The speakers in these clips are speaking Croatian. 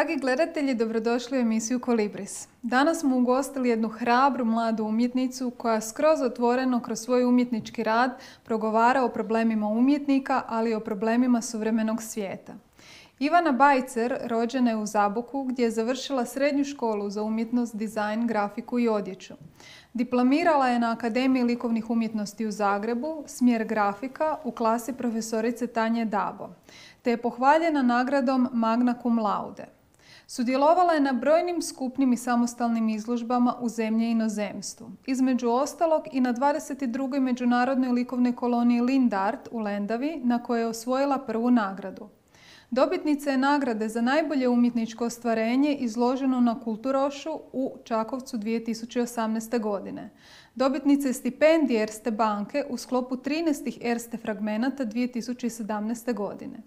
Dragi gledatelji, dobrodošli u emisiju Kolibris. Danas smo ugostili jednu hrabru mladu umjetnicu koja skroz otvoreno kroz svoj umjetnički rad progovara o problemima umjetnika, ali i o problemima suvremenog svijeta. Ivana Bajcer rođena je u Zaboku gdje je završila srednju školu za umjetnost, dizajn, grafiku i odjeću. Diplomirala je na Akademiji likovnih umjetnosti u Zagrebu, smjer grafika u klasi profesorice Tanje Dabo, te je pohvaljena nagradom Magna cum laude. Sudjelovala je na brojnim skupnim i samostalnim izložbama u zemlji i inozemstvu. Između ostalog i na 22. međunarodnoj likovnoj koloniji Lindart u Lendavi, na kojoj je osvojila prvu nagradu. Dobitnica je nagrade za najbolje umjetničko ostvarenje izloženo na Kulturošu u Čakovcu 2018. godine. Dobitnica je stipendije Erste banke u sklopu 13. Erste fragmenata 2017. godine.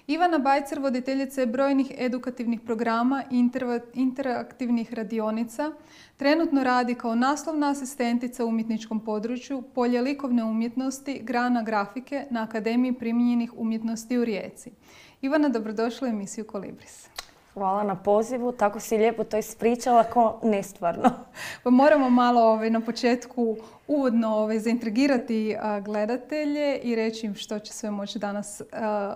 Ivana Bajcer voditeljica je brojnih edukativnih programa i interaktivnih radionica. Trenutno radi kao naslovna asistentica u umjetničkom području, polje likovne umjetnosti, grana grafike na Akademiji primijenjenih umjetnosti u Rijeci. Ivana, dobrodošla u emisiju Kolibris. Hvala na pozivu, tako si lijepo to ispričala kao nestvarno. Pa moramo malo na početku uvodno zaintrigirati gledatelje i reći im što će sve moći danas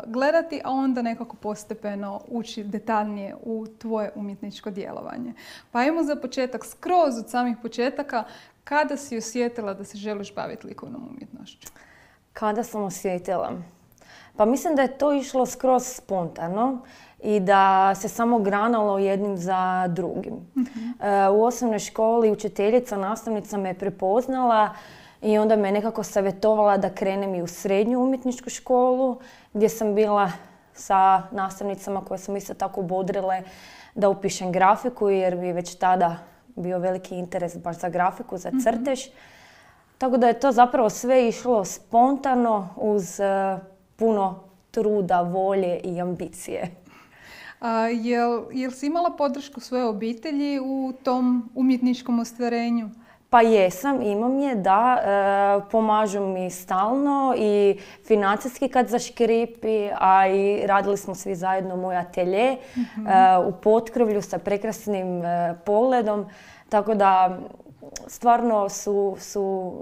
gledati, a onda nekako postepeno ući detaljnije u tvoje umjetničko djelovanje. Pa ajmo za početak, skroz od samih početaka, kada si osjetila da se želiš baviti likovnom umjetnošću? Kada sam osjetila? Pa mislim da je to išlo skroz spontano i da se samo granalo jednim za drugim. U osnovnoj školi učiteljica, nastavnica me prepoznala i onda me nekako savjetovala da krenem i u srednju umjetničku školu gdje sam bila sa nastavnicama koje su isto tako bodrile da upišem grafiku jer mi je već tada bio veliki interes baš za grafiku, za crtež. Tako da je to zapravo sve išlo spontano uz puno truda, volje i ambicije. Jel si imala podršku svoje obitelji u tom umjetničkom ostvarenju? Pa jesam, imam je, da. Pomažu mi stalno i financijski kad zaškripi, a i radili smo svi zajedno moj atelje u Potkrvlju sa prekrasnim pogledom. Tako da stvarno su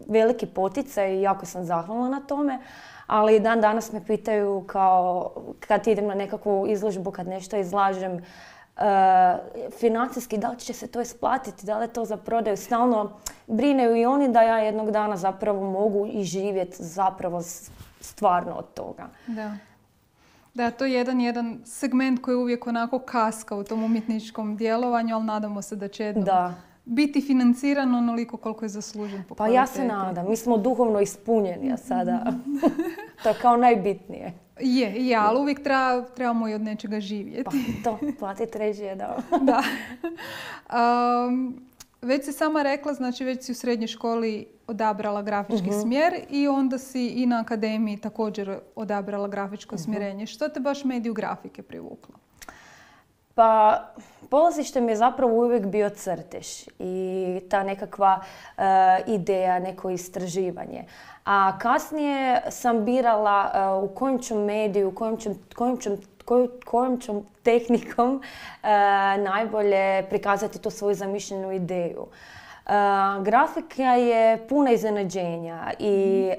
veliki poticaj i jako sam zahvalna na tome. Ali dan danas me pitaju kao kad idem na nekakvu izložbu, kad nešto izlažem, financijski da li će se to isplatiti, da li je to za prodaju. Stalno brineju i oni da ja jednog dana zapravo mogu i živjeti zapravo stvarno od toga. Da, to je jedan segment koji uvijek onako kaska u tom umjetničkom djelovanju, ali nadamo se da će jednom biti financirano onoliko koliko je zaslužen po kvaliteti. Pa ja se nadam. Mi smo duhovno ispunjeni sada. To je kao najbitnije. Je, ali uvijek trebamo i od nečega živjeti. Pa to, platiti režije, da. Da. Već si sama rekla, znači već si u srednjoj školi odabrala grafički smjer i onda si i na akademiji također odabrala grafičko smjerenje. Što te baš mediju grafike privuklo? Pa polazište mi je zapravo uvijek bio crtež i ta nekakva ideja, neko istraživanje. A kasnije sam birala u kojem ću mediju, kojom ću tehnikom najbolje prikazati tu svoju zamišljenu ideju. Grafika je puna iznenađenja i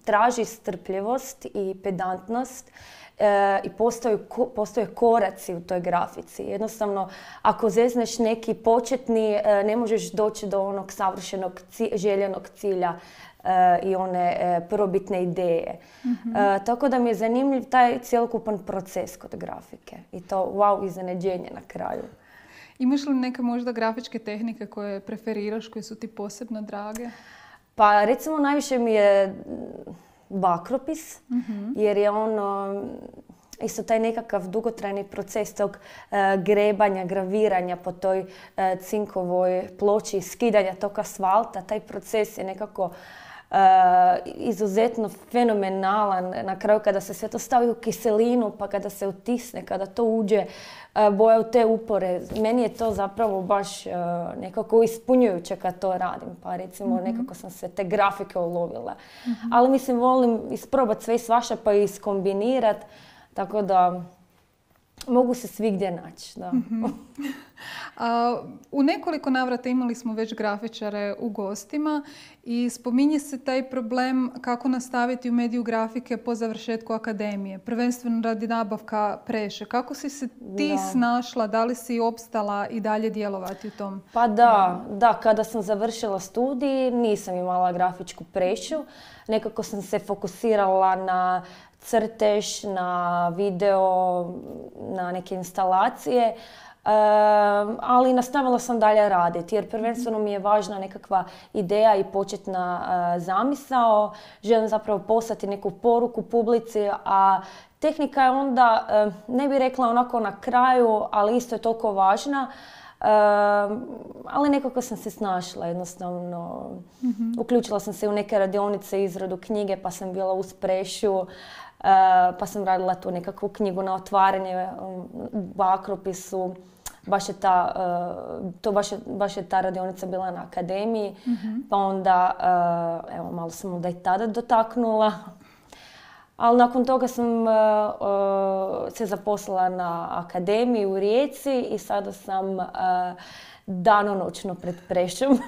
traži strpljivost i pedantnost. I postoje koraci u toj grafici. Jednostavno, ako zezneš neki početni, ne možeš doći do onog savršenog željenog cilja i one prvobitne ideje. Tako da mi je zanimljiv taj cjelokupan proces kod grafike. I to wow iznenađenje na kraju. Imaš li neke možda grafičke tehnike koje preferiraš, koje su ti posebno drage? Pa recimo najviše mi je bakropis, jer je isto taj nekakav dugotrajni proces tog grebanja, graviranja po toj cinkovoj ploči, skidanja tog asfalta. Taj proces je nekako izuzetno fenomenalan. Na kraju kada se sve to stavi u kiselinu, pa kada se utisne, kada to uđe boja u te upore. Meni je to zapravo baš nekako ispunjujuće kad to radim. Pa recimo nekako sam se te grafike ulovila. Ali mislim volim isprobati sve i svaša pa iskombinirati. Tako da Mogu se svigdje naći, da. U nekoliko navrata imali smo već grafičare u gostima i spominje se taj problem kako nastaviti u mediju grafike po završetku akademije, prvenstveno radi nabavka preše. Kako si se ti snašla, da li si opstala i dalje djelovati u tom? Pa da, kada sam završila studij nisam imala grafičku prešu. Nekako sam se fokusirala na crtež, na video, na neke instalacije. Ali nastavila sam dalje raditi jer prvenstveno mi je važna nekakva ideja i početna zamisao. Želim zapravo poslati neku poruku publici, a tehnika je onda, ne bih rekla onako na kraju, ali isto je toliko važna. Ali nekako sam se snašla jednostavno. Uključila sam se u neke radionice, izradu knjige, pa sam bila uz prešu. Pa sam radila tu nekakvu knjigu na otvaranje u Akropisu. Baš je ta radionica bila na akademiji. Pa onda, evo, malo sam onda i tada dotaknula. Ali nakon toga sam se zaposlila na akademiji u Rijeci i sada sam danonoćno pred prešom.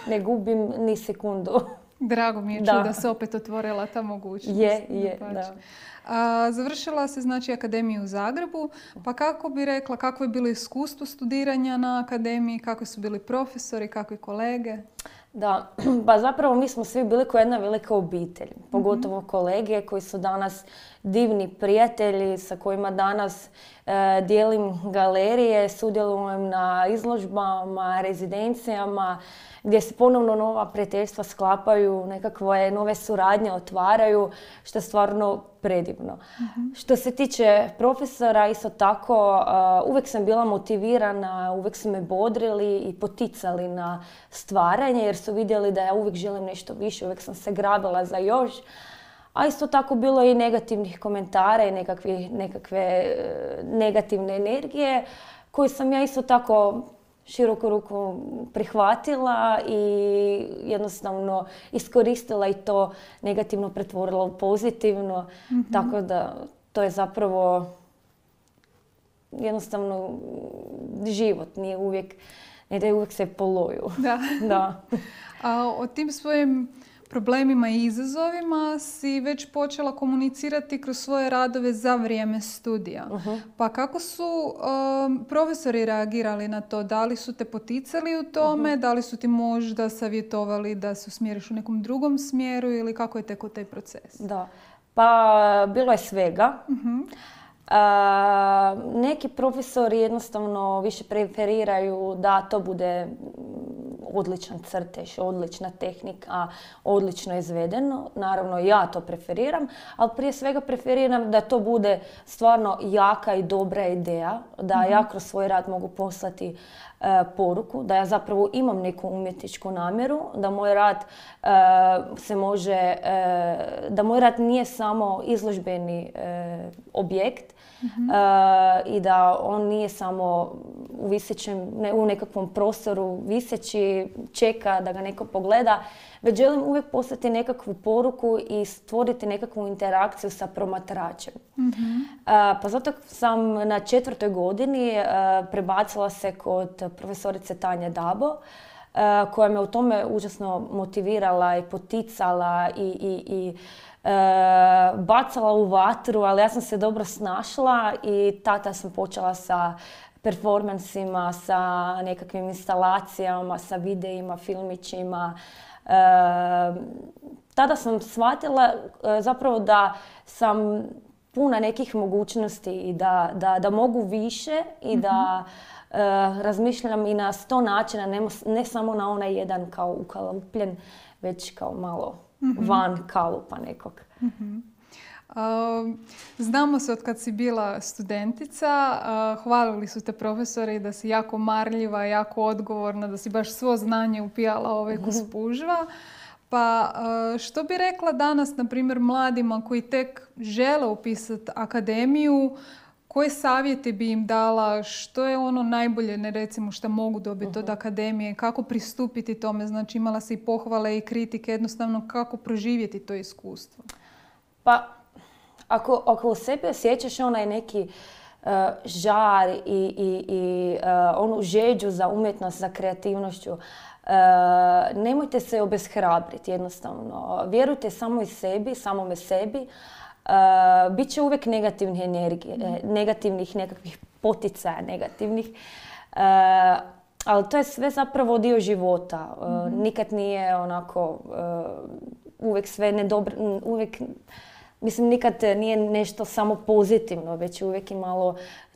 Ne gubim ni sekundu. Drago mi je čuti da se opet otvorila ta mogućnost. Da. Završila se znači akademiju u Zagrebu, pa kako bi rekla, kako je bilo iskustvo studiranja na akademiji, kakvi su bili profesori, kakvi kolege? Da, pa zapravo mi smo svi bili kao jedna velika obitelj, pogotovo kolege koji su danas divni prijatelji sa kojima danas dijelim galerije, sudjelujem na izložbama, rezidencijama, gdje se ponovno nova prijateljstva sklapaju, nekakve nove suradnje otvaraju, što je stvarno predivno. Što se tiče profesora, isto tako, uvijek sam bila motivirana, uvijek su me bodrili i poticali na stvaranje, jer su vidjeli da ja uvijek želim nešto više, uvijek sam se grabila za još. A isto tako bilo je i negativnih komentara i nekakve negativne energije koje sam ja isto tako široku ruku prihvatila i jednostavno iskoristila i to negativno pretvorila u pozitivno. Tako da to je zapravo jednostavno život, nije uvijek se poloju. Da. A o tim svojim problemima i izazovima si već počela komunicirati kroz svoje radove za vrijeme studija. Pa kako su profesori reagirali na to? Da li su te poticali u tome? Da li su ti možda savjetovali da se usmjeriš u nekom drugom smjeru ili kako je tekao taj proces? Da, pa bilo je svega. Neki profesori jednostavno više preferiraju da to bude odličan crtež, odlična tehnika, odlično izvedeno. Naravno, ja to preferiram, ali prije svega preferiram da to bude stvarno jaka i dobra ideja, da ja kroz svoj rad mogu poslati poruku, da ja zapravo imam neku umjetničku namjeru, da moj rad da moj rad nije samo izložbeni objekt, i da on nije samo u nekakvom prostoru viseći, čeka da ga neko pogleda, već želim uvijek poslati nekakvu poruku i stvoriti nekakvu interakciju sa promatračem. Pa zato sam na 4. godini prebacila se kod profesorice Tanje Dabo, koja me u tome užasno motivirala i poticala i bacala u vatru, ali ja sam se dobro snašla i tada sam počela sa performansima, sa nekakvim instalacijama, sa videima, filmićima. Tada sam shvatila zapravo da sam puna nekih mogućnosti i da mogu više i da razmišljam i na 100 načina, ne samo na onaj jedan kao ukalupljen, već kao malo van kalupa nekog. Znamo se od kad si bila studentica, hvalili su te profesori da si jako marljiva, jako odgovorna, da si baš svo znanje upijala ko spužva. Pa što bi rekla danas, na primjer, mladima koji tek žele upisati akademiju, koje savjete bi im dala, što je ono najbolje, ne recimo, što mogu dobiti od akademije, kako pristupiti tome, znači imala si i pohvale i kritike, jednostavno kako proživjeti to iskustvo? Pa, ako u sebi osjećaš onaj neki žar i onu žeđu za umjetnost, za kreativnošću, nemojte se obeshrabriti jednostavno. Vjerujte samo i sebi, samome sebi. Biće uvijek negativnih energije, negativnih nekakvih poticaja, negativnih. Ali to je sve zapravo dio života. Nikad nije onako, uvijek sve nedobro, mislim nikad nije nešto samo pozitivno, već uvijek i malo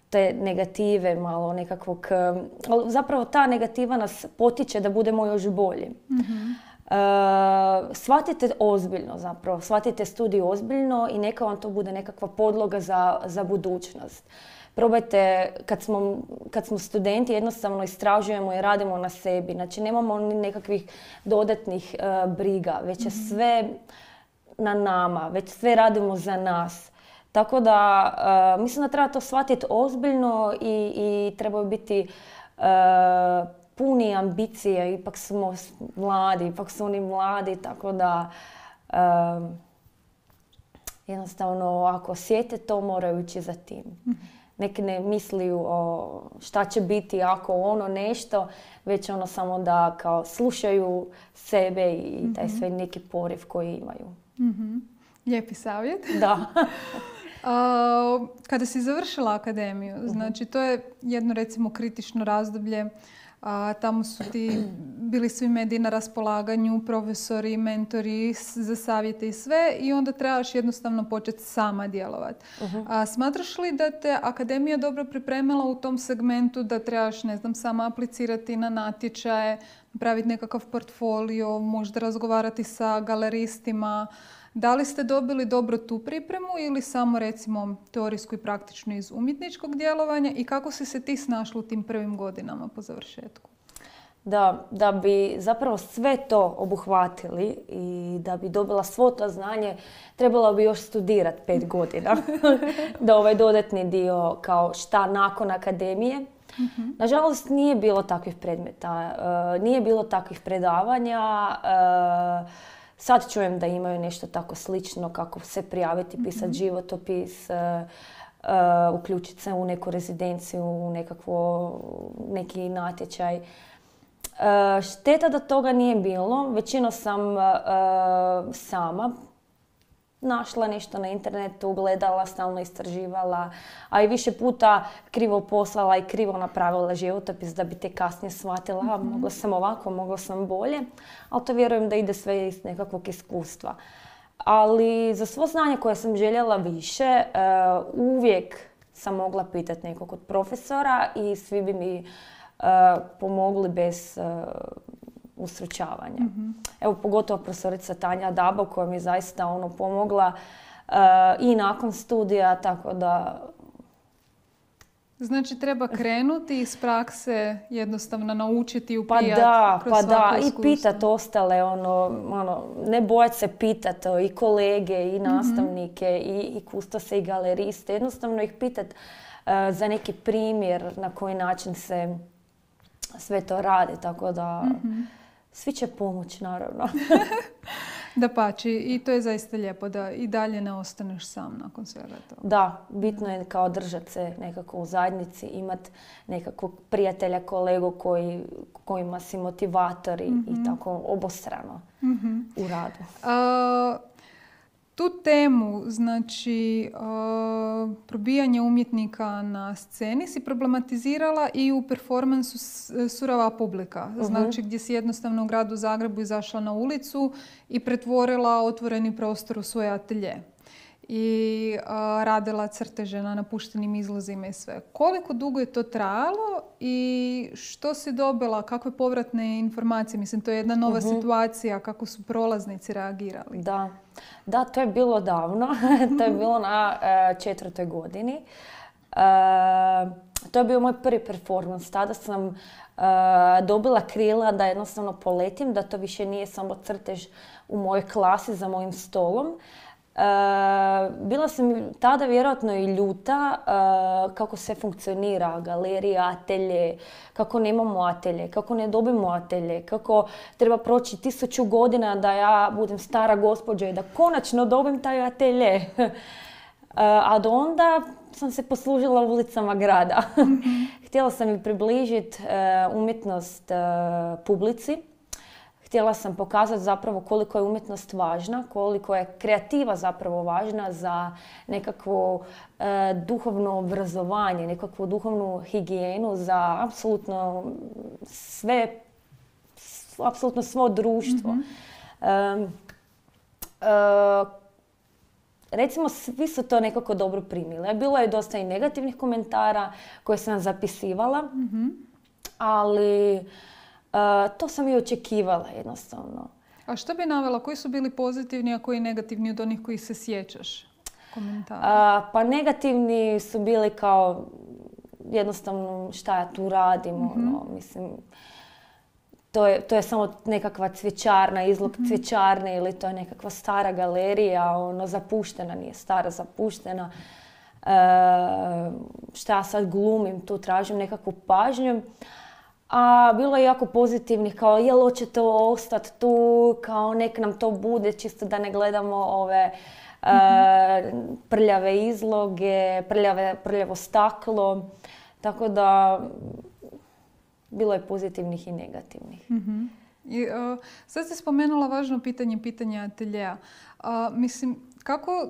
te negative, malo nekakvog... Zapravo ta negativa nas potiče da budemo još bolji. Shvatite ozbiljno zapravo, shvatite studij ozbiljno i neka vam to bude nekakva podloga za budućnost. Probajte, kad smo studenti, jednostavno istražujemo i radimo na sebi. Znači, nemamo ni nekakvih dodatnih briga, već je sve na nama, već sve radimo za nas. Tako da, mislim da treba to shvatiti ozbiljno i trebaju biti puni ambicije. Ipak smo mladi, ipak su oni mladi, tako da jednostavno, ako osjete to, moraju ići za tim. Neki ne misliju o šta će biti ako ono nešto, već ono samo da kao slušaju sebe i taj sve neki poriv koji imaju. Lijepi savjet. Da. Kada si završila akademiju, znači to je jedno recimo kritično razdoblje, tamo su ti bili svi mediji na raspolaganju, profesori, mentori za savjete i sve i onda trebaš jednostavno početi sama djelovati. Smatraš li da te akademija dobro pripremila u tom segmentu da trebaš, ne znam, sama aplicirati na natječaje, napraviti nekakav portfolio, možda razgovarati sa galeristima? Da li ste dobili dobro tu pripremu ili samo recimo teorijsku i praktičnu iz umjetničkog djelovanja i kako si se ti snašla u tim prvim godinama po završetku? Da bi zapravo sve to obuhvatili i da bi dobila svo to znanje, trebala bi još studirati 5 godina. Da ovaj dodatni dio kao šta nakon akademije. Nažalost, nije bilo takvih predmeta, nije bilo takvih predavanja. Sad čujem da imaju nešto tako slično, kako se prijaviti, pisati životopis, uključiti se u neku rezidenciju, u neki natječaj. Šteta da toga nije bilo. Većinu sam sama našla nešto na internetu, gledala, stalno istraživala, a i više puta krivo poslala i krivo napravila životopis da bi te kasnije shvatila, mogla sam ovako, mogla sam bolje, ali to vjerujem da ide sve iz nekakvog iskustva. Ali za svo znanje koje sam željela više, uvijek sam mogla pitati nekog od profesora i svi bi mi pomogli bez ustručavanja. Evo, pogotovo profesorica Tanja Dabo koja mi je zaista pomogla i nakon studija, tako da... Znači treba krenuti iz prakse, jednostavno naučiti i upijati kroz svako iskustvo. I pitat ostale, ne bojati se pitat i kolege, i nastavnike, i kustose, i galeriste. Jednostavno ih pitat za neki primjer na koji način se sve to radi, tako da svi će pomoći, naravno. Dapače, i to je zaista lijepo da i dalje ne ostaneš sam nakon svega toga. Da, bitno je kao držati se nekako u zajednici, imati nekakvog prijatelja, kolegu kojima si motivator i tako obostrano u radu. Tu temu, znači probijanje umjetnika na sceni si problematizirala i u performansu Surova publika. Znači gdje si jednostavno u gradu Zagrebu izašla na ulicu i pretvorila otvoreni prostor u svoj atelje. I radila crteže na napuštenim izlozima i sve. Koliko dugo je to trajalo i što si dobila, kakve povratne informacije? Mislim, to je jedna nova situacija, kako su prolaznici reagirali. Da, to je bilo davno. To je bilo na 4. godini. To je bio moj prvi performans. Tada sam dobila krila da jednostavno poletim, da to više nije samo crtež u mojoj klasi za mojim stolom. Bila sam tada vjerojatno i ljuta kako sve funkcionira, galerija, atelje, kako nemamo atelje, kako ne dobimo atelje, kako treba proći 1000 godina da ja budem stara gospođa i da konačno dobim taj atelje. A do onda sam se poslužila ulicama grada. Htjela sam im približiti umjetnost publici. Htjela sam pokazati zapravo koliko je umjetnost važna, koliko je kreativa zapravo važna za nekakvo duhovno obrazovanje, nekakvu duhovnu higijenu, za apsolutno sve, apsolutno svo društvo. Recimo, svi su to nekako dobro primili. Bilo je dosta i negativnih komentara koje sam zapisivala, ali to sam i očekivala jednostavno. A što bi navela? Koji su bili pozitivni, a koji negativni od onih koji se sjećaš komentara? Pa negativni su bili kao jednostavno šta ja tu radim. Mislim, to je samo nekakva cvjećarna, izlog cvjećarne ili to je nekakva stara galerija, zapuštena, nije stara, zapuštena. Šta ja sad glumim, tu tražim nekakvu pažnju. A bilo je jako pozitivnih, kao jel hoćete ostati tu, kao nek nam to bude, čisto da ne gledamo ove prljave izloge, prljavo staklo. Tako da bilo je pozitivnih i negativnih. I, sad si spomenula važno pitanje ateljeja. Mislim, kako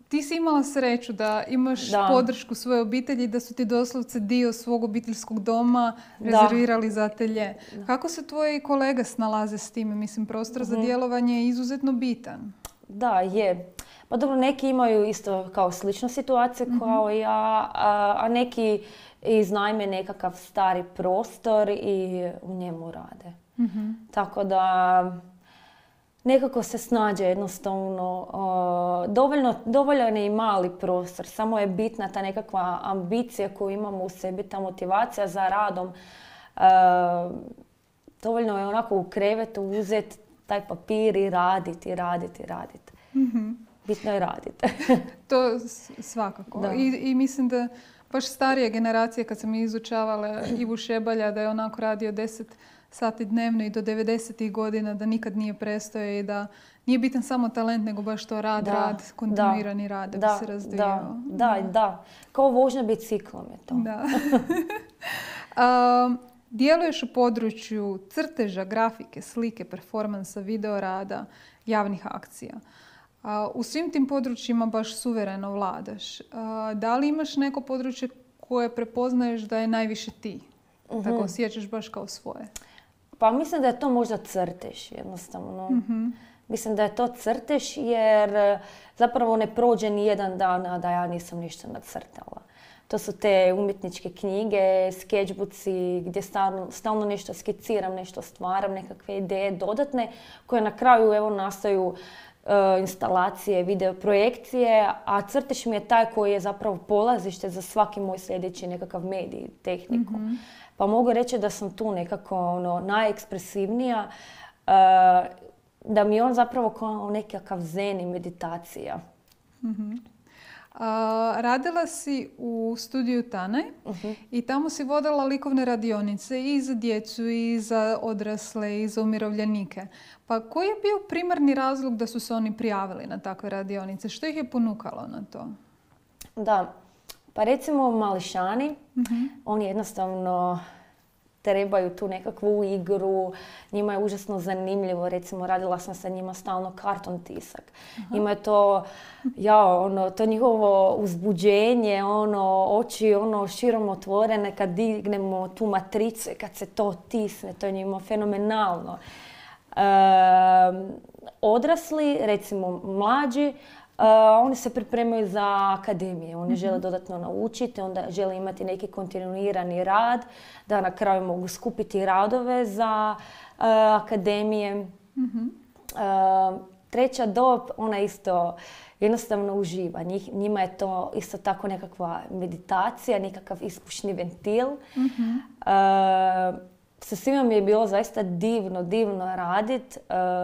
ti si imala sreću da imaš podršku svoje obitelji, da su ti doslovce dio svog obiteljskog doma rezervirali za atelje. Kako se tvoji kolege snalaze s time? Mislim, prostor za djelovanje je izuzetno bitan. Da, je. Pa dobro, neki imaju isto kao sličnu situaciju kao ja, a neki iznajme nekakav stari prostor i u njemu rade. Tako da nekako se snađe jednostavno. Dovoljan je i mali prostor, samo je bitna ta nekakva ambicija koju imamo u sebi, ta motivacija za radom. Dovoljno je onako u krevetu uzeti taj papir i raditi. Bitno je raditi. To svakako. I mislim da baš starije generacije, kad sam izučavala Ivu Šebalja, da je onako radio 10 sati dnevno i do 90-ih godina, da nikad nije prestao i da nije bitan samo talent, nego baš to rad, kontinuirani rad da bi se razvijao. Da. Kao vožnja biciklom je to. Da. Djeluješ u području crteža, grafike, slike, performansa, video rada, javnih akcija. U svim tim područjima baš suvereno vladaš. Da li imaš neko područje koje prepoznaješ da je najviše ti? Tako osjećaš baš kao svoje? Pa mislim da je to možda crtež jednostavno. Mislim da je to crtež jer zapravo ne prođe ni jedan dan a da ja nisam ništa nacrtala. To su te umjetničke knjige, sketchbooci gdje stalno nešto skiciram, nešto stvaram, nekakve ideje dodatne koje na kraju nastaju instalacije, video projekcije, a crtež mi je taj koji je zapravo polazište za svaki moj sljedeći nekakav medij, tehniku. Pa mogu reći da sam tu nekako najekspresivnija, da mi je on zapravo kao nekakav zen i meditacija. Radila si u studiju Tanaj i tamo si vodila likovne radionice i za djecu, i za odrasle, i za umirovljenike. Pa koji je bio primarni razlog da su se oni prijavili na takve radionice? Što ih je ponukalo na to? Da, pa recimo mališani, oni jednostavno trebaju tu nekakvu igru, njima je užasno zanimljivo, recimo radila sam sa njima stalno karton tisak. Njima je to, to njihovo uzbuđenje, oči širom otvorene kad dignemo tu matricu i kad se to tisne, to je njima fenomenalno. Odrasli, recimo mlađi, oni se pripremaju za akademije, oni žele dodatno naučiti, onda žele imati neki kontinuirani rad, da na kraju mogu skupiti radove za akademije. Treća dob, ona isto jednostavno uživa. Njima je to isto tako nekakva meditacija, nekakav ispušni ventil. Sa svima mi je bilo zaista divno raditi.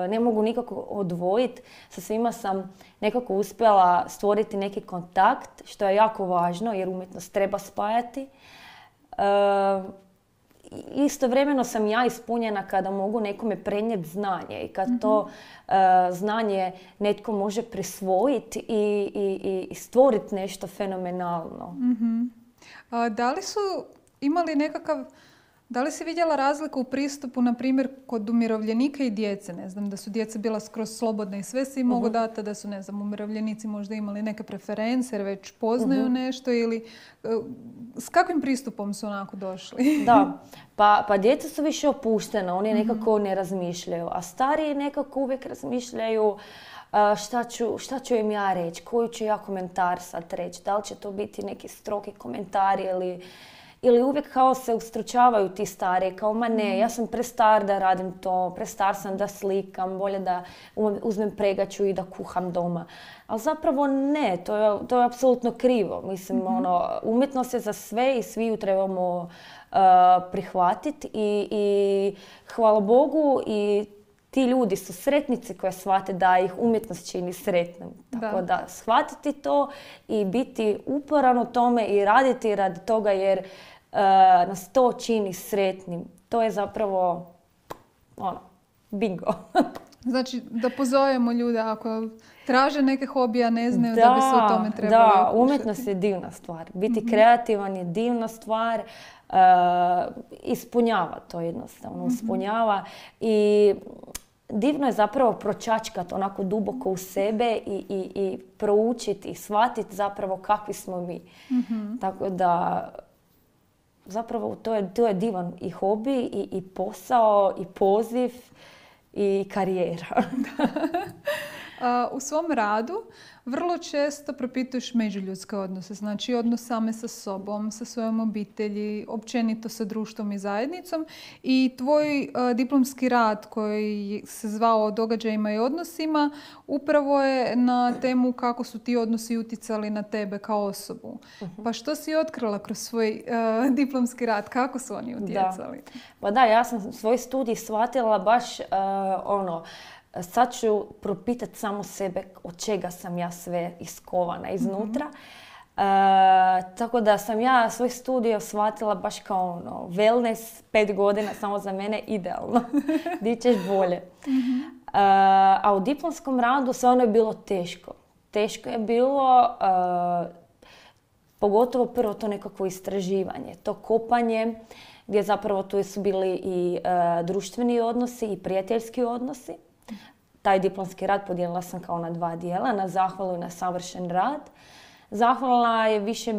Ne mogu nikako odvojiti. Sa svima sam nekako uspjela stvoriti neki kontakt, što je jako važno jer umjetnost treba spajati. istovremeno sam ja ispunjena kada mogu nekome prenijeti znanje i kad to znanje netko može prisvojiti i stvoriti nešto fenomenalno. Da li su imali da li si vidjela razliku u pristupu, na primjer, kod umirovljenika i djece? Ne znam, da su djeca bila skroz slobodna i sve si im mogu dati, da su, ne znam, umirovljenici možda imali neke preference jer već poznaju nešto ili s kakvim pristupom su onako došli? Da, pa djeca su više opuštena, oni nekako ne razmišljaju, a stariji nekako uvijek razmišljaju šta ću im ja reći, koji ću ja komentar sad reći, da li će to biti neki strogi komentar ili uvijek kao se ustručavaju ti stari, kao ma ne, ja sam prestar da radim to, prestar sam da slikam, bolje da uzmem pregaču i da kuham doma. Ali zapravo ne, to je apsolutno krivo. Mislim, umjetnost je za sve i svi ju trebamo prihvatiti i hvala Bogu i ti ljudi su sretnici koji shvate da ih umjetnost čini sretnim. Tako da shvatiti to i biti uporan u tome i raditi radi toga jer nas to čini sretnim. To je zapravo bingo. Znači da pozovemo ljude ako traže neke hobije, ne znaju da bi se o tome trebali okušati. Da, umjetnost je divna stvar. Biti kreativan je divna stvar. Ispunjava to jednostavno. Ispunjava i divno je zapravo pročačkati onako duboko u sebe i proučiti i shvatiti zapravo kakvi smo mi. Tako da zapravo to je divan i hobi i posao i poziv i karijera. U svom radu vrlo često propituješ međuljudske odnose, znači odnos same sa sobom, sa svojom obitelji, općenito sa društvom i zajednicom. I tvoj diplomski rad koji se zvao o događajima i odnosima upravo je na temu kako su ti odnosi utjecali na tebe kao osobu. Pa što si otkrila kroz svoj diplomski rad? Kako su oni utjecali? Pa da, ja sam svoj studij shvatila baš sad ću propitati samo sebe od čega sam ja sve iskovana iznutra. Tako da sam ja svoj studij shvatila baš kao wellness, 5 godina samo za mene idealno. Di ćeš bolje. A u diplomskom radu sve ono je bilo teško. Teško je bilo, pogotovo prvo to nekakvo istraživanje, to kopanje, gdje zapravo tu su bili i društveni odnosi i prijateljski odnosi. Taj diplomski rad podijelila sam kao na 2 dijela, na zahvalu i na savršen rad. Zahvala je više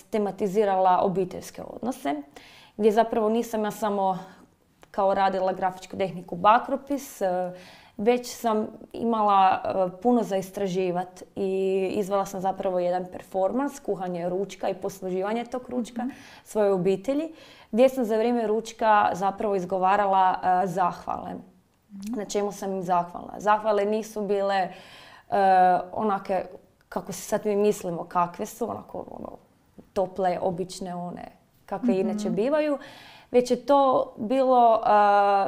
tematizirala obiteljske odnose, gdje zapravo nisam ja samo kao radila grafičku tehniku bakropis, već sam imala puno za istraživati i izvela sam zapravo jedan performans, kuhanje ručka i posluživanje tog ručka svojoj obitelji, gdje sam za vrijeme ručka zapravo izgovarala zahvale. Na čemu sam im zahvalna. Zahvale nisu bile onake, kako se sad mi mislimo kakve su, onako tople, obične one kakve inače bivaju, već je to bilo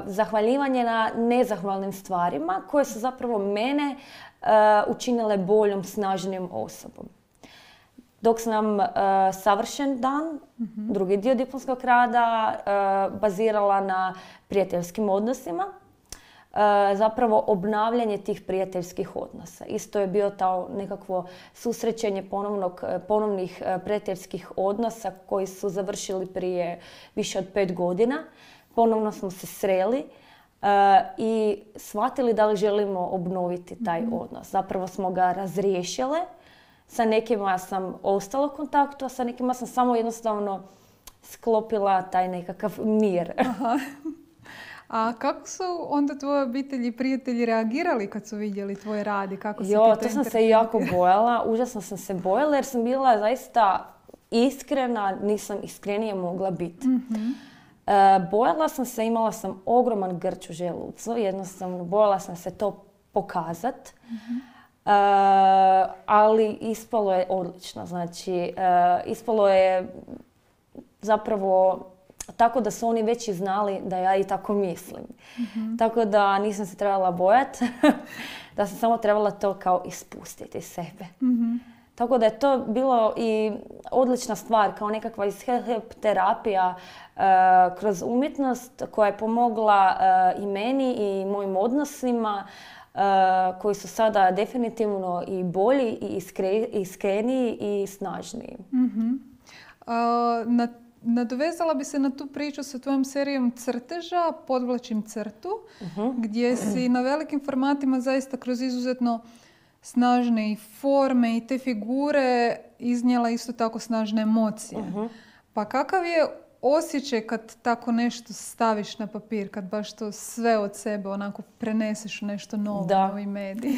zahvaljivanje na nezahvalnim stvarima koje su zapravo mene učinile boljom, snažnijom osobom. Dok sam savršen dan, drugi dio diplomskog rada, bazirala na prijateljskim odnosima, zapravo obnavljanje tih prijateljskih odnosa. Isto je bio to nekakvo susrećenje ponovnih prijateljskih odnosa koji su završili prije više od 5 godina. Ponovno smo se sreli i shvatili da li želimo obnoviti taj odnos. Zapravo smo ga razriješile. Sa nekima sam ostala u kontaktu, a sa nekima sam samo jednostavno sklopila taj nekakav mir. A kako su onda tvoje obitelji i prijatelji reagirali kad su vidjeli tvoj rad i kako si to sam se jako bojala, užasno sam se bojala jer sam bila zaista iskrena, nisam iskrenije mogla biti. Bojala sam se, imala sam ogroman grč u želucu, jednostavno bojala sam se to pokazat. Ali ispalo je odlično, znači ispalo je zapravo tako da su oni već i znali da ja i tako mislim. Tako da nisam se trebala bojati, da sam samo trebala to kao ispustiti iz sebe. Tako da je to bilo i odlična stvar, kao nekakva terapija kroz umjetnost koja je pomogla i meni i mojim odnosima koji su sada definitivno i bolji i iskreniji i snažniji. Nadovezala bi se na tu priču sa tvojom serijom crteža, Podvlačim crtu, gdje si na velikim formatima zaista kroz izuzetno snažne i forme i te figure iznijela isto tako snažne emocije. Pa kakav je osjećaj kad tako nešto staviš na papir, kad baš to sve od sebe onako preneseš u nešto novo, novi medij?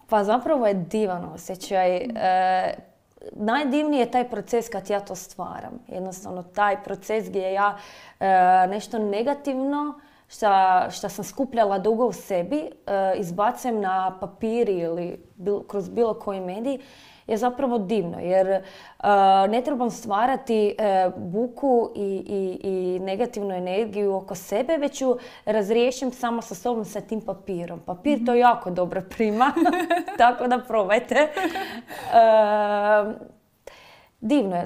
Pa zapravo je divan osjećaj. Najdivniji je taj proces kad ja to stvaram. Jednostavno taj proces gdje ja nešto negativno što sam skupljala dugo u sebi, izbacim na papir ili kroz bilo koji medij, je zapravo divno. Jer ne trebam stvarati buku i negativnu energiju oko sebe, već ju razriješim samo sa sobom sa tim papirom. Papir to jako dobro prima, tako da probajte.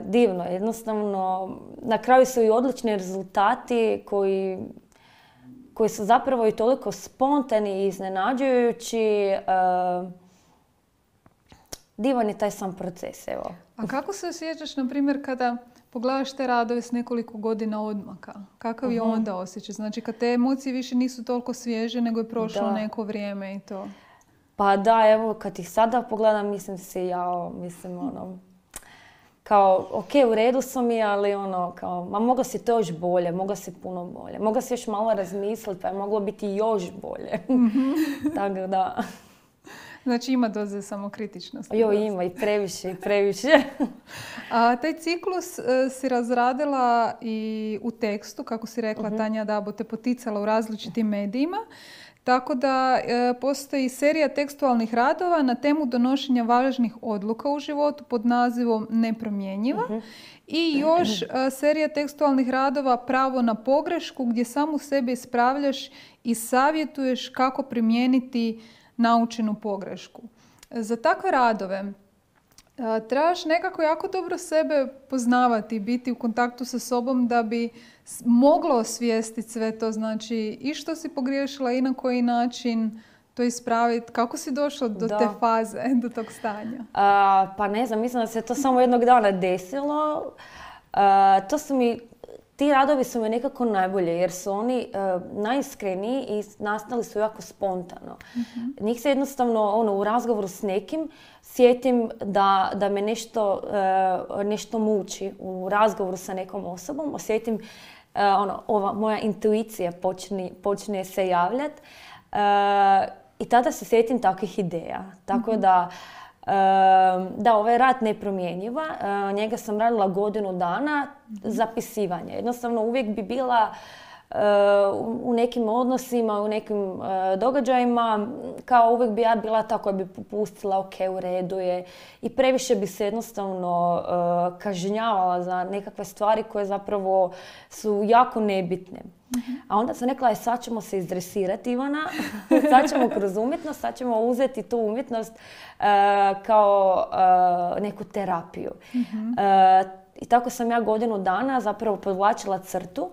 Divno. Jednostavno, na kraju su i odlični rezultati koji su zapravo i toliko spontani i iznenađujući. Divan je taj sam proces, evo. A kako se osjećaš, na primjer, kada pogledaš te radove s nekoliko godina odmaka? Kakav je onda osjećaj? Znači, kad te emocije više nisu toliko svježe, nego je prošlo neko vrijeme i to. Pa da, evo, kad ih sada pogledam, mislim, kao, ok, u redu su mi, ali moglo si to još bolje, moglo si puno bolje. Moglo si još malo razmisliti, pa je moglo biti još bolje. Tako da... Znači ima doze samokritičnosti. Ima i previše. A taj ciklus si razradila i u tekstu, kako si rekla, Tanja Dabo te poticala u različitim medijima. Tako da postoji serija tekstualnih radova na temu donošenja važnih odluka u životu pod nazivom Nepromjenjiva. I još serija tekstualnih radova Pravo na pogrešku, gdje samu sebe ispravljaš i savjetuješ kako primijeniti naučenu pogrešku. Za takve radove trebaš nekako jako dobro sebe poznavati, biti u kontaktu sa sobom da bi moglo osvijestiti sve to. Znači, i što si pogriješila i na koji način to ispraviti. Kako si došla do te faze, do tog stanja? Pa ne znam, mislim da se to samo jednog dana desilo. Ti radovi su mi nekako najbolje jer su oni najiskreniji i nastali su jako spontano. Njih se jednostavno u razgovoru s nekim sjetim da me nešto muči u razgovoru sa nekom osobom. Osjetim ova moja intuicija počne se javljati i tada se sjetim takvih ideja. Tako da, ovaj rad Nepromjenjiva, njega sam radila godinu dana, zapisivanje. Jednostavno uvijek bi bila u nekim odnosima, u nekim događajima, kao uvijek bi ja bila ta koja bi popustila, ok, u redu je. I previše bi se jednostavno kažnjavala za nekakve stvari koje zapravo su jako nebitne. A onda sam rekla, sad ćemo se izdresirati, Ivana, sad ćemo kroz umjetnost, sad ćemo uzeti tu umjetnost kao neku terapiju. I tako sam ja godinu dana zapravo podvlačila crtu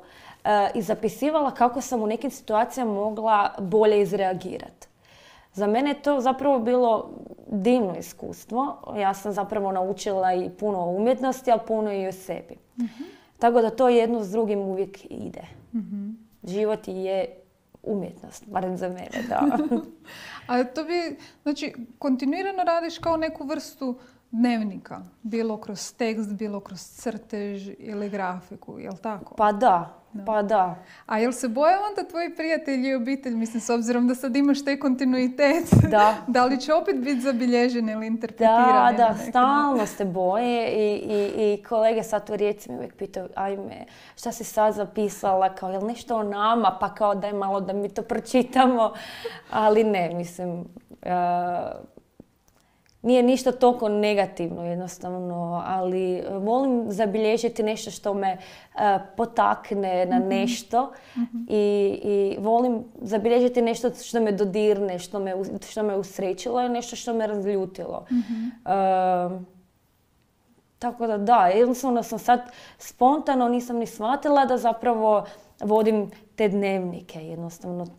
i zapisivala kako sam u nekim situacijama mogla bolje izreagirati. Za mene je to zapravo bilo divno iskustvo. Ja sam zapravo naučila i puno o umjetnosti, ali puno i o sebi. Tako da to jedno s drugim uvijek ide. Život je umjetnost, barem za mene, da. A to bi, znači, kontinuirano radiš kao neku vrstu dnevnika, bilo kroz tekst, bilo kroz crtež ili grafiku, je li tako? Pa da. A jel se boje onda tvoji prijatelji i obitelj, mislim, s obzirom da sad imaš taj kontinuitet, da li će opet biti zabilježene ili interpretirane? Da, stalno se boje i kolege sad u Rijeci mi uvijek pitaju, ajme, šta si sad zapisala, kao, jel nešto o nama, pa kao daj malo da mi to pročitamo, ali ne, mislim, nije ništa toliko negativno jednostavno, ali volim zabilježiti nešto što me potakne na nešto i volim zabilježiti nešto što me dodirne, što me usrećilo i nešto što me razljutilo. Tako da, jednostavno sam sad spontano, nisam ni shvatila da zapravo vodim te dnevnike.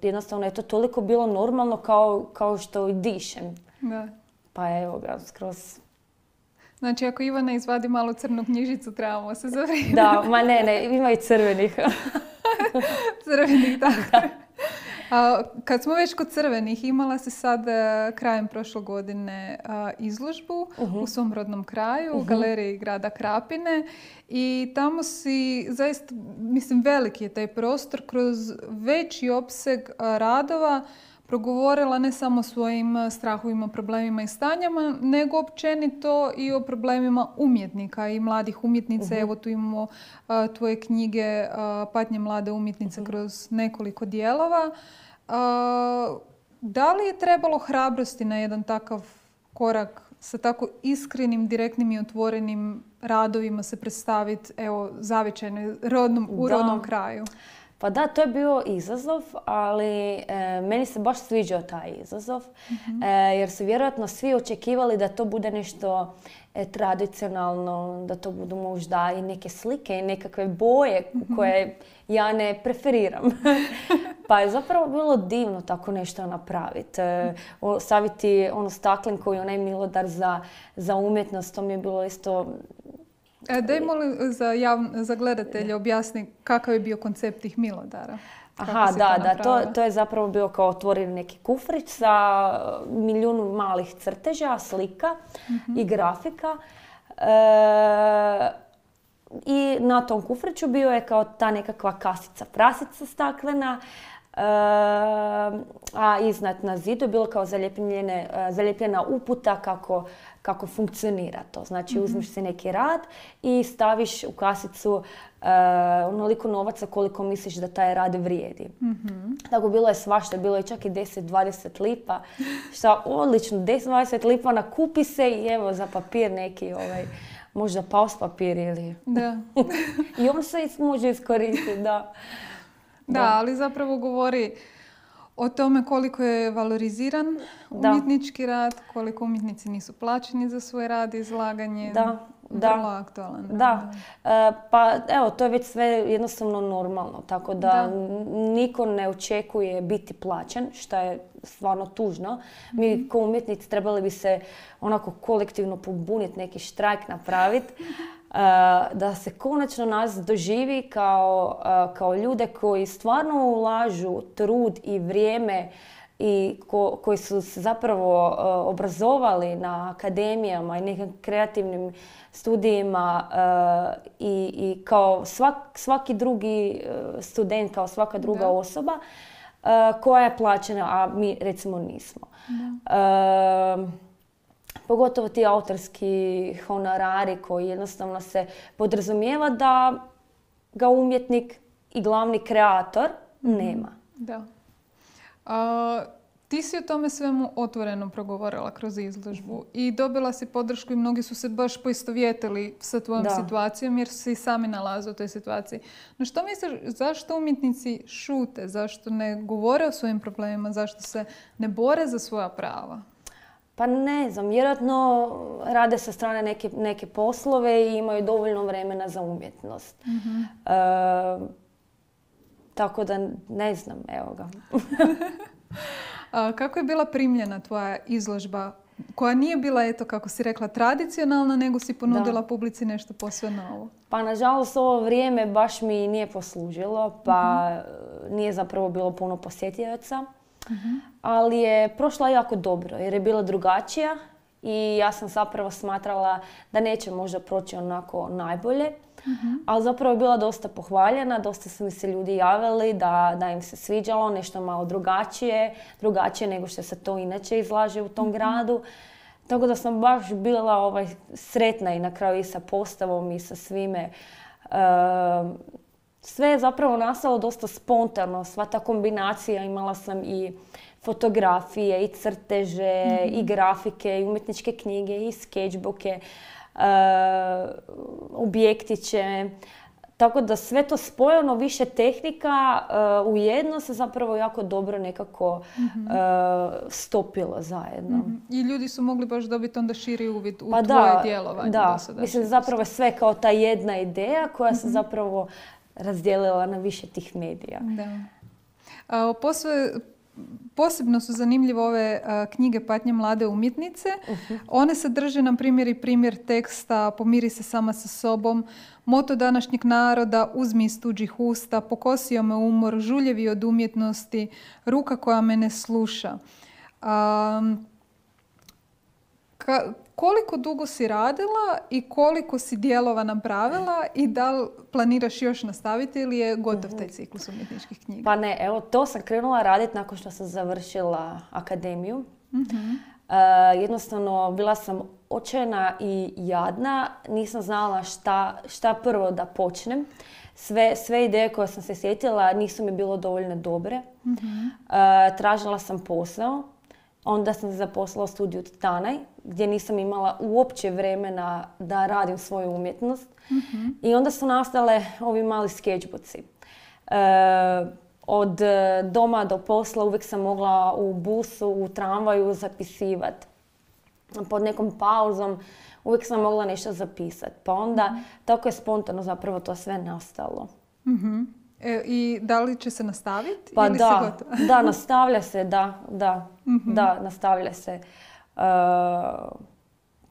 Jednostavno je to toliko bilo normalno kao što i dišem. Da. Pa evo ga, skroz... Znači, ako Ivana izvadi malu crnu knjižicu, trebamo se zavrijeti. Da, ma ne, ima i crvenih. Crvenih, tako. Kad smo već kod crvenih, imala si sad krajem prošle godine izložbu u svom rodnom kraju, u galeriji grada Krapine. I tamo si, zaista, mislim, veliki je taj prostor, kroz veći opseg radova progovorila ne samo o svojim strahovima, problemima i stanjama, nego općenito i o problemima umjetnika i mladih umjetnica. Evo tu imamo tvoje knjige Patnje mlade umjetnice kroz nekoliko dijelova. Da li je trebalo hrabrosti na jedan takav korak sa tako iskrenim, direktnim i otvorenim radovima se predstaviti, evo, zavičajno u rodnom kraju? Pa da, to je bio izazov, ali meni se baš sviđao taj izazov, jer su vjerojatno svi očekivali da to bude nešto tradicionalno, da to budu možda i neke slike i nekakve boje koje ja ne preferiram. Pa je zapravo bilo divno tako nešto napraviti. Staviti onu staklenku i onaj milodar za umjetnost, to mi je bilo isto... Daj molim za gledatelje objasni kakav je bio koncept tih milodara. Aha, to je zapravo bio kao otvoren neki kufrić sa milijun malih crteža, slika i grafika. I na tom kufriću bio je kao ta nekakva kasica prasica staklena, a iznad na zidu je bilo kao zalijepljena uputa kako funkcionira to. Znači uzmeš si neki rad i staviš u kasicu onoliko novaca koliko misliš da taj rad vrijedi. Tako bilo je svašta, bilo je čak i 10-20 lipa. Šta odlično, 10-20 lipa nakupi se i evo za papir neki možda paus papir ili... Da. I on se može iskoristiti, da. Da, ali zapravo govori o tome koliko je valoriziran umjetnički rad, koliko umjetnici nisu plaćeni za svoj rad i izlaganje. Vrlo aktualan. Da. Pa evo, to je već sve jednostavno normalno, tako da niko ne očekuje biti plaćen, što je stvarno tužno. Mi kao umjetnici trebali bi se onako kolektivno pobuniti, neki štrajk napraviti, da se konačno nas doživi kao ljude koji stvarno ulažu trud i vrijeme i koji su se zapravo obrazovali na akademijama i nekim kreativnim studijima i kao svaki drugi student, kao svaka druga osoba koja je plaćena, a mi recimo nismo. Pogotovo ti autorski honorari koji jednostavno se podrazumijeva da ga umjetnik i glavni kreator nema. Da. Ti si o tome svemu otvoreno progovorila kroz izložbu i dobila si podršku i mnogi su se baš poistovjetili sa tvojom situacijom jer su se i sami nalaze u toj situaciji. No što misliš, zašto umjetnici šute? Zašto ne govore o svojim problemima? Zašto se ne bore za svoja prava? Pa ne znam, vjerojatno rade sa strane neke poslove i imaju dovoljno vremena za umjetnost. Tako da ne znam, evo ga. Kako je bila primljena tvoja izložba koja nije bila, eto kako si rekla, tradicionalna, nego si ponudila publici nešto posve novo? Pa nažalost ovo vrijeme baš mi nije poslužilo, pa nije zapravo bilo puno posjetioca. Ali je prošla jako dobro jer je bila drugačija i ja sam zapravo smatrala da neće možda proći onako najbolje. Ali zapravo je bila dosta pohvaljena, dosta su mi se ljudi javili da im se sviđalo nešto malo drugačije nego što se to inače izlaže u tom gradu. Tako da sam baš bila sretna i na kraju i sa postavom i sa svime. Sve je zapravo nastalo dosta spontano, sva ta kombinacija, imala sam i fotografije, i crteže, i grafike, i umjetničke knjige, i sketchbooke, objektiće. Tako da sve to spojeno, više tehnika ujedno se zapravo jako dobro nekako stopilo zajedno. I ljudi su mogli baš dobiti onda širi uvid u tvoje djelovanje. Da, mislim zapravo sve kao ta jedna ideja koja se zapravo razdijelila na više tih medija. Da. Posebno su zanimljive ove knjige Patnje mlade umjetnice. One sadrže, na primjer, i primjer teksta Pomiri se sama sa sobom, moto današnjeg naroda, uzmi iz tuđih usta, pokosio me umor, žuljevi od umjetnosti, ruka koja me ne sluša. Koliko dugo si radila i koliko si dijelova napravila i da li planiraš još nastaviti ili je gotov taj ciklus umjetničkih knjiga? Pa ne, evo to sam krenula raditi nakon što sam završila akademiju. Jednostavno bila sam očajna i jadna, nisam znala šta prvo da počnem. Sve ideje koje sam se sjetila nisu mi bilo dovoljno dobre. Tražila sam posao. Onda sam se zaposlila u studiju Tanaj, gdje nisam imala uopće vremena da radim svoju umjetnost. I onda su nastale ovi mali skečboci. Od doma do posla uvijek sam mogla u busu, u tramvaju zapisivati. Pod nekom pauzom uvijek sam mogla nešto zapisati. Pa onda tako je spontano zapravo to sve nastalo. I da li će se nastaviti? Pa ili da, nastavlja se, da, nastavlja se.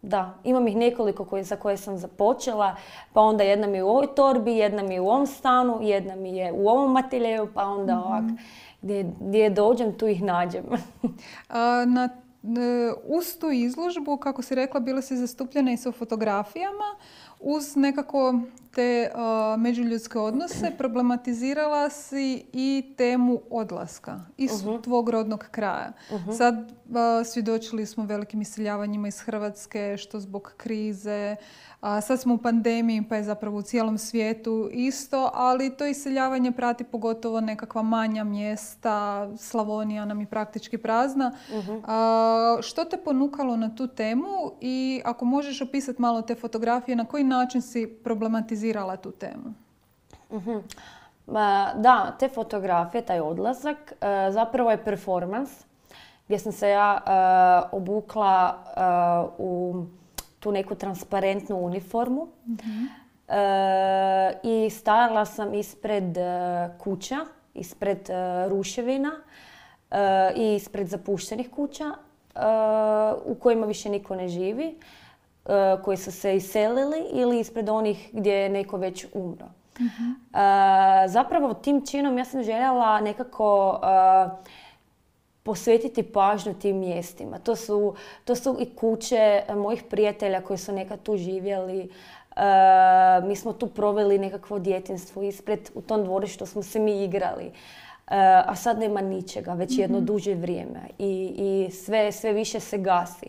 Da, imam ih nekoliko za koje sam započela, pa onda jedna mi je u ovoj torbi, jedna mi je u ovom stanu, jedna mi je u ovom ateljeju, pa onda ovak, gdje dođem, tu ih nađem. Uz tu izložbu, kako si rekla, bile si zastupljene i sa fotografijama. Uz nekako te međuljudske odnose problematizirala si i temu odlaska iz tvog rodnog kraja. Sad svjedočili smo velikim iseljavanjima iz Hrvatske, što zbog krize. Sad smo u pandemiji, pa je zapravo u cijelom svijetu isto, ali to iseljavanje prati pogotovo nekakva manja mjesta. Slavonija nam je praktički prazna. Što te ponukalo na tu temu i ako možeš opisati malo te fotografije, na koji način si problematizirala tu temu? Da, te fotografije, taj odlazak, zapravo je performans gdje sam se ja obukla u tu neku transparentnu uniformu i stajala sam ispred kuća, ispred ruševina i ispred zapuštenih kuća u kojima više niko ne živi, koji su se iselili ili ispred onih gdje je neko već umro. Zapravo tim činom ja sam željela nekako posvetiti pažnju tim mjestima. To su i kuće mojih prijatelja koji su nekad tu živjeli. Mi smo tu proveli nekakvo djetinjstvo ispred, u tom dvorištu smo se mi igrali. A sad nema ničega, već jedno duže vrijeme i sve više se gasi.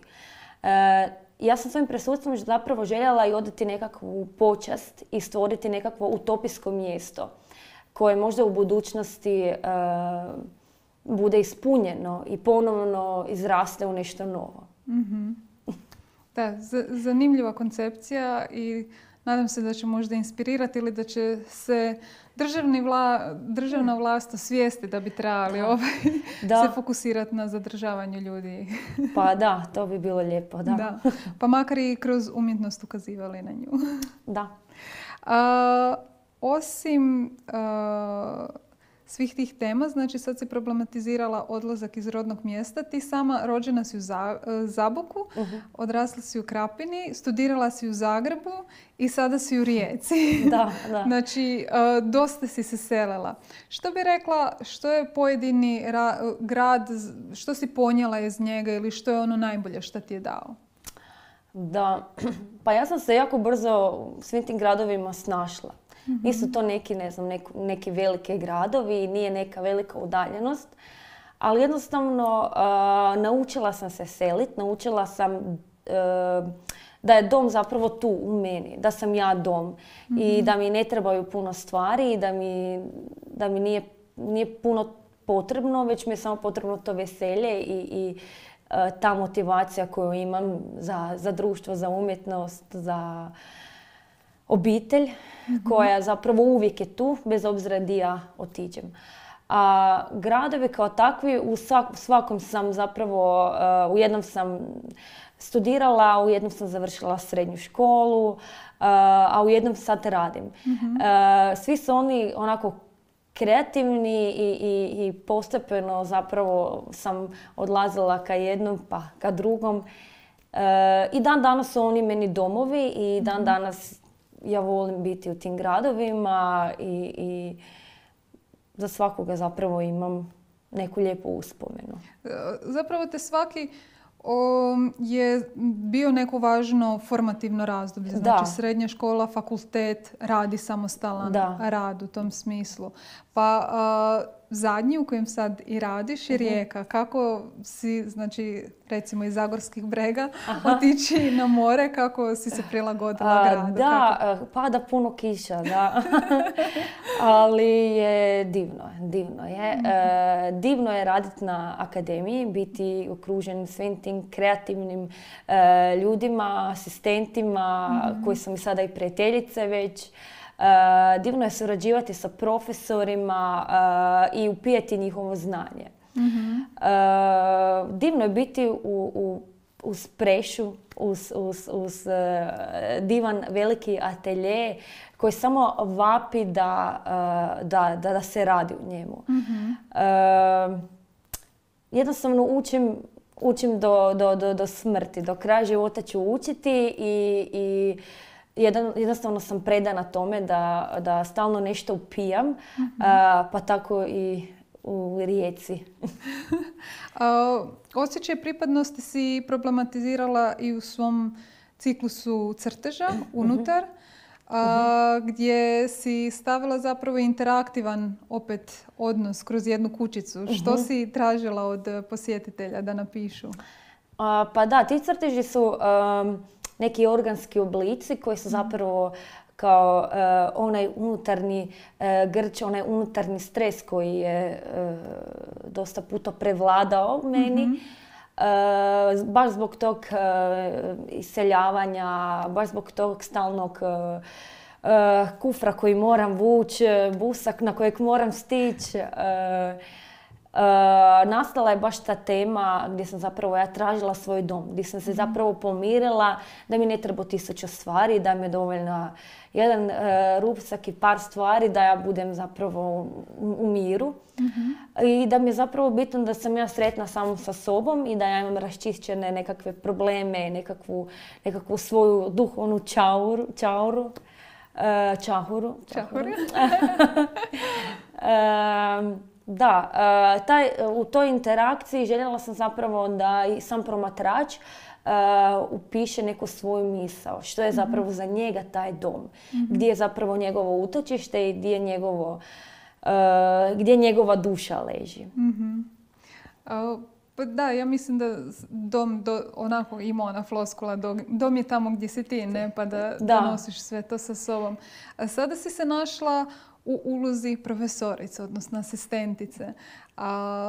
Ja sam svojim prisustvom zapravo željela i odati nekakvu počast i stvoriti nekakvo utopijsko mjesto koje možda u budućnosti bude ispunjeno i ponovno izraste u nešto novo. Da, zanimljiva koncepcija i nadam se da će možda inspirirati ili da će se državna vlast osvijesti da bi trebali se fokusirati na zadržavanju ljudi. Pa da, to bi bilo lijepo, da. Pa makar i kroz umjetnost ukazivali na nju. Da. Osim svih tih tema, znači sad si problematizirala odlazak iz rodnog mjesta. Ti sama rođena si u Zaboku, odrasla si u Krapini, studirala si u Zagrebu i sada si u Rijeci. Da. Znači, dosta si se selila. Što bi rekla, što je pojedini grad, što si ponijela iz njega ili što je ono najbolje što ti je dao? Da, pa ja sam se jako brzo u svim tim gradovima snašla. Nisu to neki veliki gradovi, nije neka velika udaljenost, ali jednostavno naučila sam se seliti, naučila sam da je dom zapravo tu u meni, da sam ja dom i da mi ne trebaju puno stvari i da mi nije puno potrebno, već mi je samo potrebno to veselje i ta motivacija koju imam za društvo, za umjetnost, za obitelj koja zapravo uvijek je tu, bez obzira gdje ja otiđem. A gradovi kao takvi, u svakom sam zapravo, u jednom sam studirala, u jednom sam završila srednju školu, a u jednom sad radim. Svi su oni onako kreativni i postepeno zapravo sam odlazila ka jednom pa ka drugom. I dan danas su oni meni domovi i dan danas ja volim biti u tim gradovima i za svakoga zapravo imam neku lijepu uspomenu. Zapravo te svaki je bio neko važno formativno razdoblje. Znači srednja škola, fakultet, radi samostalan rad u tom smislu. Pa zadnji u kojem sad i radiš je Rijeka. Kako si, znači, recimo iz Zagorskih brega, otići na more, kako si se prilagodila gradu? Da, pada puno kiša, da. Ali je divno je. Divno je raditi na akademiji, biti okružen svim tim kreativnim ljudima, asistentima, koji su mi sada i prijateljice već. Divno je surađivati sa profesorima i upijati njihovo znanje. Divno je biti uz prešu, uz divan veliki atelje koji samo vapi da se radi u njemu. Jednostavno učim do smrti, do kraja života ću učiti i jednostavno sam predana tome da stalno nešto upijam, pa tako i u Rijeci. Osjećaj pripadnosti si problematizirala i u svom ciklusu crteža unutar, gdje si stavila zapravo interaktivan opet odnos kroz jednu kućicu. Što si tražila od posjetitelja da napišu? Pa da, ti crteži su neki organski oblici koji su zapravo kao onaj unutarnji grč, onaj unutarnji stres koji je dosta puta prevladao meni. Baš zbog tog iseljavanja, baš zbog tog stalnog kufra koji moram vući, busak na kojeg moram stići. Nastala je baš ta tema gdje sam zapravo ja tražila svoj dom, gdje sam se zapravo pomirila da mi ne treba 1000 stvari, da mi je dovoljno jedan ruksak i par stvari da ja budem zapravo u miru. I da mi je zapravo bitno da sam ja sretna samo sa sobom i da ja imam raščišćene nekakve probleme, nekakvu svoju duhovnu čahuru. Da, u toj interakciji željela sam zapravo da i sam promatrač upiše neku svoju misao. Što je zapravo za njega taj dom? Gdje je zapravo njegovo utočište i gdje njegova duša leži. Pa da, ja mislim da dom onako ima ona floskula, dom je tamo gdje si ti, ne? Pa da nosiš sve to sa sobom. A sada si se našla u ulozi profesorice, odnosno asistentice.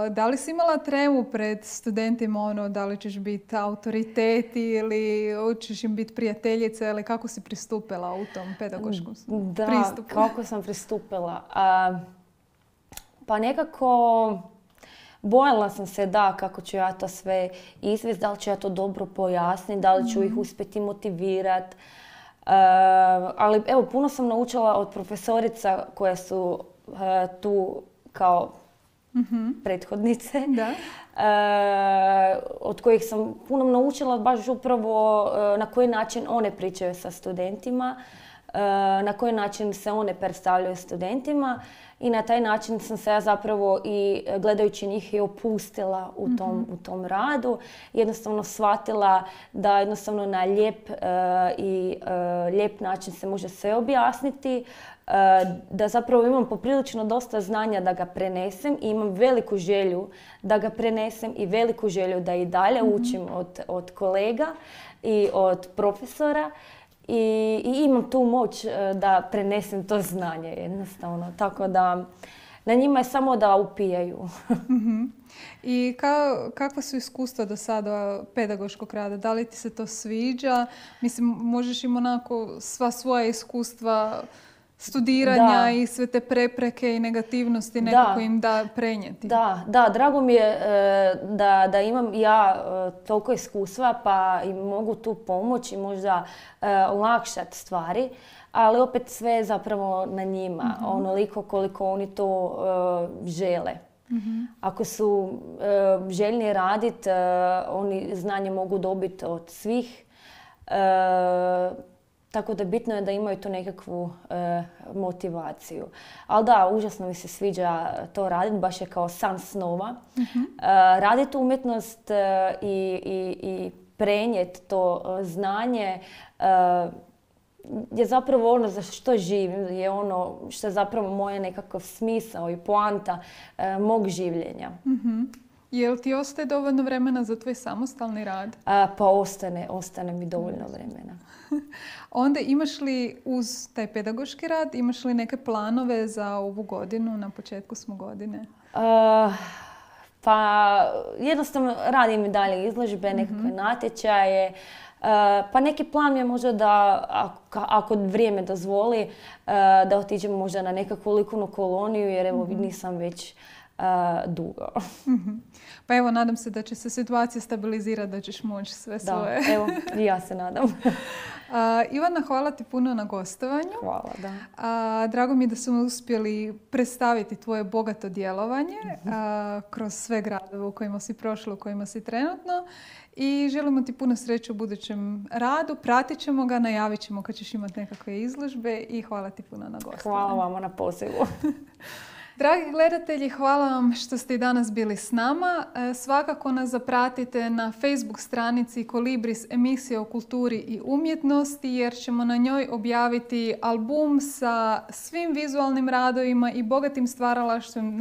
Da li si imala tremu pred studentima, da li ćeš biti autoritet ili ćeš im biti prijateljica, ili kako si pristupila u tom pedagoškom pristupu? Da, kako sam pristupila? Pa nekako bojala sam se kako ću ja to sve izvesti, da li ću ja to dobro pojasniti, da li ću ih uspjeti motivirati. Ali evo, puno sam naučila od profesorica koje su tu kao prethodnice, od kojih sam puno naučila baš upravo na koji način one pričaju sa studentima, na koji način se one predstavljaju studentima i na taj način sam se ja zapravo i gledajući njih i opustila u tom radu. Jednostavno shvatila da jednostavno na lijep način se može sve objasniti, da zapravo imam poprilično dosta znanja da ga prenesem i imam veliku želju da ga prenesem i veliku želju da i dalje učim od kolega i od profesora. I imam tu moć da prenesem to znanje jednostavno. Tako da Na njima je samo da upijaju. I kakva su iskustva do sada pedagoškog rada? Da li ti se to sviđa? Mislim, možeš im onako sva svoja iskustva studiranja i sve te prepreke i negativnosti nekako im da prenijeti. Da, drago mi je da imam ja toliko iskustva pa im mogu tu pomoći i možda olakšati stvari, ali opet sve je zapravo na njima, onoliko koliko oni to žele. Ako su željni raditi, oni znanje mogu dobiti od svih. Tako da bitno je da imaju tu nekakvu motivaciju. Ali da, užasno mi se sviđa to raditi, baš je kao san snova. Raditi umjetnost i prenijeti to znanje je zapravo ono za što živim, je ono što je zapravo moje nekakav smisao i poanta mog življenja. Jel ti ostaje dovoljno vremena za tvoj samostalni rad? Pa ostane mi dovoljno vremena. Onda imaš li uz taj pedagoški rad, imaš li neke planove za ovu godinu? Na početku smo godine. Pa jednostavno radim i dalje izložbe, nekakve natječaje. Pa neki plan je možda da, ako vrijeme dozvoli, da otiđem možda na nekakvu likovnu koloniju, jer evo nisam već dugo. Pa evo, nadam se da će se situacija stabilizirati, da ćeš moći sve svoje. Da, evo, i ja se nadam. Ivana, hvala ti puno na gostovanju. Hvala, da. Drago mi je da smo uspjeli predstaviti tvoje bogato djelovanje kroz sve gradove u kojima si prošla, u kojima si trenutno. I želimo ti puno sreće u budućem radu. Pratit ćemo ga, najavit ćemo kad ćeš imati nekakve izložbe i hvala ti puno na gostovanju. Hvala vama na pozivu. Dragi gledatelji, hvala vam što ste i danas bili s nama. Svakako nas zapratite na Facebook stranici Kolibris emisije o kulturi i umjetnosti, jer ćemo na njoj objaviti album sa svim vizualnim radovima i bogatim stvaralaštvom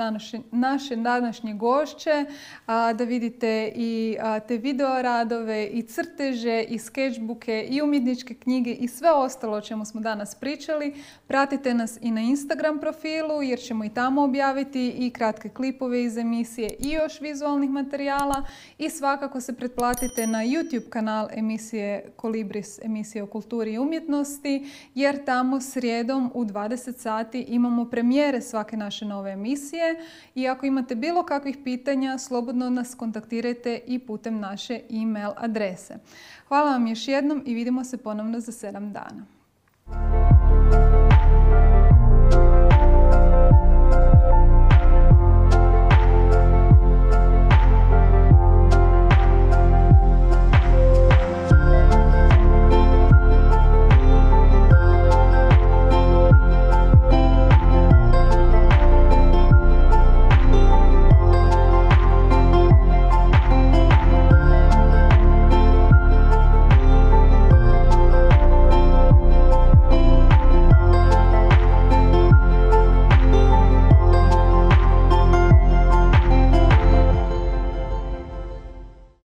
naše današnje gošće, da vidite i te video radove i crteže i sketchbooke i umjetničke knjige i sve ostalo o čemu smo danas pričali. Pratite nas i na Instagram profilu, jer ćemo i tamo objaviti i kratke klipove iz emisije i još vizualnih materijala. I svakako se pretplatite na YouTube kanal emisije Kolibris, emisije o kulturi i umjetnosti, jer tamo srijedom u 20 sati imamo premijere svake naše nove emisije. I ako imate bilo kakvih pitanja, slobodno nas kontaktirajte i putem naše e-mail adrese. Hvala vam još jednom i vidimo se ponovno za 7 dana.